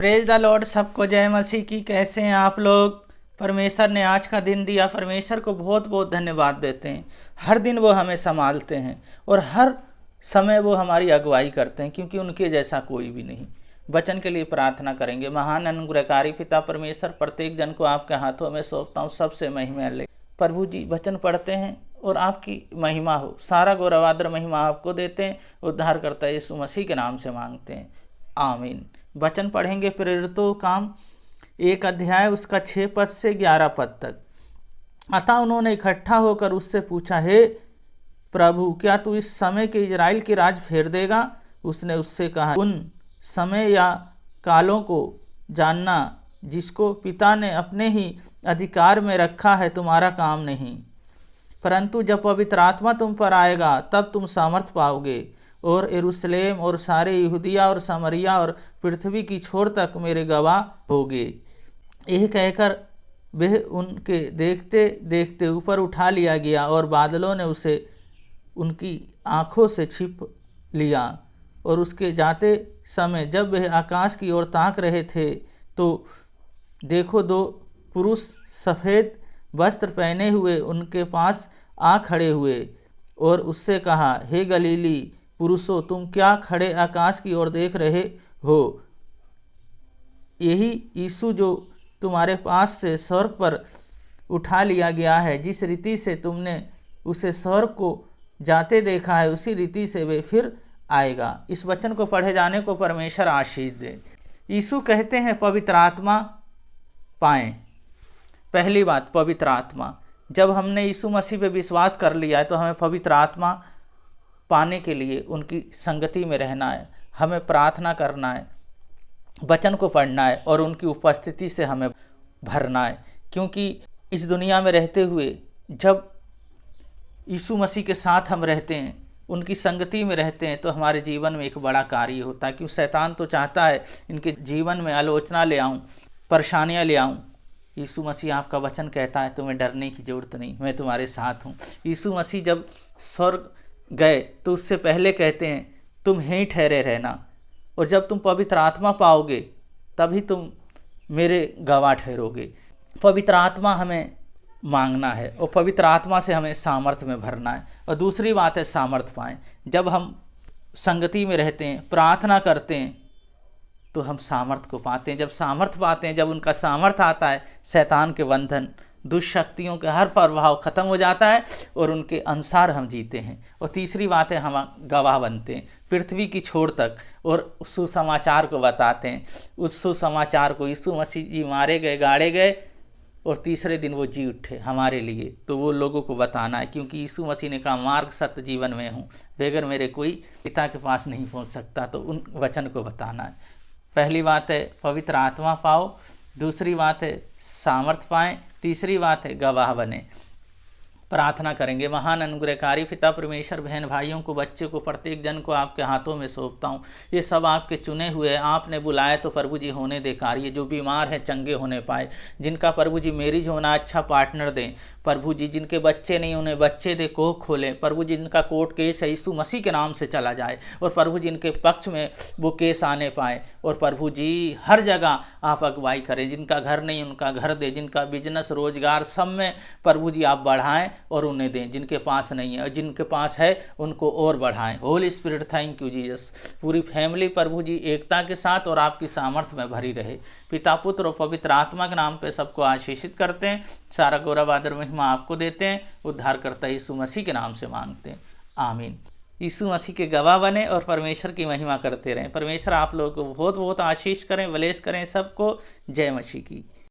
Praise the Lord, सबको जय मसीह की। कैसे हैं आप लोग? परमेश्वर ने आज का दिन दिया, परमेश्वर को बहुत बहुत धन्यवाद देते हैं। हर दिन वो हमें संभालते हैं और हर समय वो हमारी अगुवाई करते हैं, क्योंकि उनके जैसा कोई भी नहीं। वचन के लिए प्रार्थना करेंगे। महान अनुग्रहकारी पिता परमेश्वर, प्रत्येक जन को आपके हाथों में सौंपता हूँ, सबसे महिमा ले। प्रभु जी, वचन पढ़ते हैं और आपकी महिमा हो। सारा गौरवादर महिमा आपको देते हैं। उद्धारकर्ता यीशु मसीह के नाम से मांगते हैं, आमीन। वचन पढ़ेंगे प्रेरितों काम 1 अध्याय उसका 6 पद से 11 पद तक। अतः उन्होंने इकट्ठा होकर उससे पूछा, हे प्रभु, क्या तू इस समय के इजराइल की राज फेर देगा? उसने उससे कहा, उन समय या कालों को जानना जिसको पिता ने अपने ही अधिकार में रखा है तुम्हारा काम नहीं, परंतु जब पवित्र आत्मा तुम पर आएगा तब तुम सामर्थ पाओगे और यरूशलेम और सारे यहूदिया और समरिया और पृथ्वी की छोर तक मेरे गवाह होगे। यह कहकर वह उनके देखते देखते ऊपर उठा लिया गया और बादलों ने उसे उनकी आँखों से छिप लिया। और उसके जाते समय जब वह आकाश की ओर ताक रहे थे तो देखो, 2 पुरुष सफ़ेद वस्त्र पहने हुए उनके पास आ खड़े हुए और उससे कहा, हे गलीली पुरुषों, तुम क्या खड़े आकाश की ओर देख रहे हो? यही यीशु जो तुम्हारे पास से स्वर्ग पर उठा लिया गया है, जिस रीति से तुमने उसे स्वर्ग को जाते देखा है, उसी रीति से वे फिर आएगा। इस वचन को पढ़े जाने को परमेश्वर आशीष दे। यीशु कहते हैं पवित्र आत्मा पाएं। पहली बात, पवित्र आत्मा। जब हमने यीशु मसीह पे विश्वास कर लिया है तो हमें पवित्र आत्मा पाने के लिए उनकी संगति में रहना है, हमें प्रार्थना करना है, वचन को पढ़ना है और उनकी उपस्थिति से हमें भरना है। क्योंकि इस दुनिया में रहते हुए जब यीशु मसीह के साथ हम रहते हैं, उनकी संगति में रहते हैं, तो हमारे जीवन में एक बड़ा कार्य होता है। क्योंकि शैतान तो चाहता है इनके जीवन में आलोचना ले आऊँ, परेशानियाँ ले आऊँ। यीशु मसीह आपका वचन कहता है तुम्हें डरने की ज़रूरत नहीं, मैं तुम्हारे साथ हूँ। यीशु मसीह जब स्वर्ग गए तो उससे पहले कहते हैं तुम यहीं ठहरे रहना, और जब तुम पवित्र आत्मा पाओगे तभी तुम मेरे गवाह ठहरोगे। पवित्र आत्मा हमें मांगना है और पवित्र आत्मा से हमें सामर्थ्य में भरना है। और दूसरी बात है सामर्थ्य पाएँ। जब हम संगति में रहते हैं, प्रार्थना करते हैं, तो हम सामर्थ्य को पाते हैं। जब सामर्थ्य पाते हैं, जब उनका सामर्थ्य आता है, शैतान के बंधन, दुष्शक्तियों का हर प्रभाव खत्म हो जाता है और उनके अनुसार हम जीते हैं। और तीसरी बात है, हम गवाह बनते हैं पृथ्वी की छोर तक और सुसमाचार को बताते हैं। उस सुसमाचार को, यीशु मसीह जी मारे गए, गाड़े गए और तीसरे दिन वो जी उठे हमारे लिए, तो वो लोगों को बताना है। क्योंकि यीशु मसीह ने कहा, मार्ग सत्य जीवन में हूँ, बगैर मेरे कोई पिता के पास नहीं पहुँच सकता। तो उन वचन को बताना है। पहली बात है पवित्र आत्मा पाओ, दूसरी बात है सामर्थ पाएं, तीसरी बात है गवाह बने। प्रार्थना करेंगे। महान अनुग्रहकारी पिता परमेश्वर, बहन भाइयों को, बच्चे को, प्रत्येक जन को आपके हाथों में सौंपता हूँ। ये सब आपके चुने हुए हैं। आपने बुलाया तो प्रभु जी होने दे कार्य। जो बीमार हैं चंगे होने पाए, जिनका प्रभु जी मैरिज होना, अच्छा पार्टनर दें प्रभु जी। जिनके बच्चे नहीं उन्हें बच्चे दे, कोख खोलें प्रभु जी। जिनका कोर्ट केस है यीशु मसीह के नाम से चला जाए और प्रभु जी इनके पक्ष में वो केस आने पाए। और प्रभु जी हर जगह आप अगुवाई करें। जिनका घर नहीं उनका घर दे, जिनका बिजनेस रोजगार सब में प्रभु जी आप बढ़ाएं और उन्हें दें। जिनके पास नहीं है और जिनके पास है उनको और बढ़ाएं। Holi spirit, thank you Jesus. पूरी फैमिली प्रभु जी एकता के साथ और आपकी सामर्थ्य में भरी रहे। पिता, पुत्र और पवित्र आत्मा के नाम पे सबको आशीषित करते हैं। सारा गौरव आदर महिमा आपको देते हैं। उद्धारकर्ता यीशु मसीह के नाम से मांगते हैं, आमीन। यीशु मसीह के गवाह बने और परमेश्वर की महिमा करते रहें। परमेश्वर आप लोगों को बहुत बहुत आशीष करें, ब्लेस करें सबको। जय मसीह की।